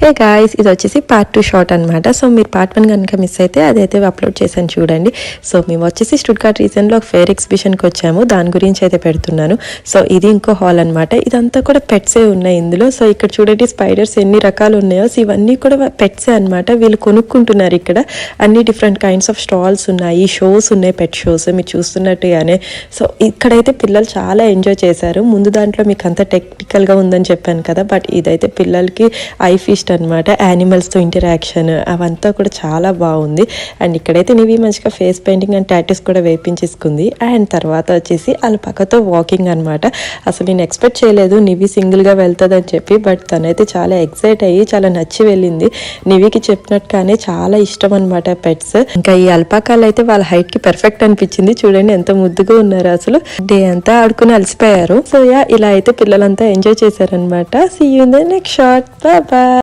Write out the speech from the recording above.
Hey guys, ఇది వచ్చేసి part 2 short అనమాట. సో మీరు పార్ట్ 1 కనుక మిస్ అయితే అదైతే అప్లోడ్ చేశాను చూడండి. సో మేము వచ్చేసి స్టుట్గార్ట్ రీజన్లో ఒక ఫేర్ ఎగ్జిబిషన్కి వచ్చాము, దాని గురించి అయితే పెడుతున్నాను. సో ఇది ఇంకో హాల్ అనమాట. ఇదంతా కూడా పెట్సే ఉన్నాయి ఇందులో. సో ఇక్కడ చూడండి స్పైడర్స్ ఎన్ని రకాలు ఉన్నాయో. సో ఇవన్నీ కూడా పెట్సే అనమాట. వీళ్ళు కొనుక్కుంటున్నారు ఇక్కడ. అన్ని డిఫరెంట్ కైండ్స్ ఆఫ్ స్టాల్స్ ఉన్నాయి, షోస్ ఉన్నాయి, పెట్ షోస్ మీరు చూస్తున్నట్టుగానే. సో ఇక్కడైతే పిల్లలు చాలా ఎంజాయ్ చేశారు. ముందు దాంట్లో మీకు అంత టెక్నికల్గా ఉందని చెప్పాను కదా, బట్ ఇదైతే పిల్లలకి ఐ ఫీస్ట్ అనమాట. యానిమల్స్తో ఇంటరాక్షన్ అవంతా కూడా చాలా బాగుంది. అండ్ ఇక్కడైతే నివి మంచిగా ఫేస్ పెయింటింగ్ అండ్ టాటూస్ కూడా వేయించేసుకుంది. అండ్ తర్వాత వచ్చేసి వాళ్ళ పక్కతో వాకింగ్ అనమాట. అసలు నేను ఎక్స్పెక్ట్ చేయలేదు నివి సింగిల్గా వెళ్తుందని చెప్పి, బట్ తనైతే చాలా ఎక్సైట్ అయ్యి చాలా నచ్చి వెళ్ళింది. నివికి చెప్పినట్టుగానే చాలా ఇష్టం అనమాట పెట్స్. ఇంకా ఈ అల్పాకాలు అయితే వాళ్ళ హైట్ కి పర్ఫెక్ట్ అనిపించింది. చూడండి ఎంత ముద్దుగా ఉన్నారు. అసలు డే అంతా ఆడుకుని అలసిపోయారు. సో ఇలా అయితే పిల్లలంతా ఎంజాయ్ చేశారనమాట. See you in the next shot. Bye bye.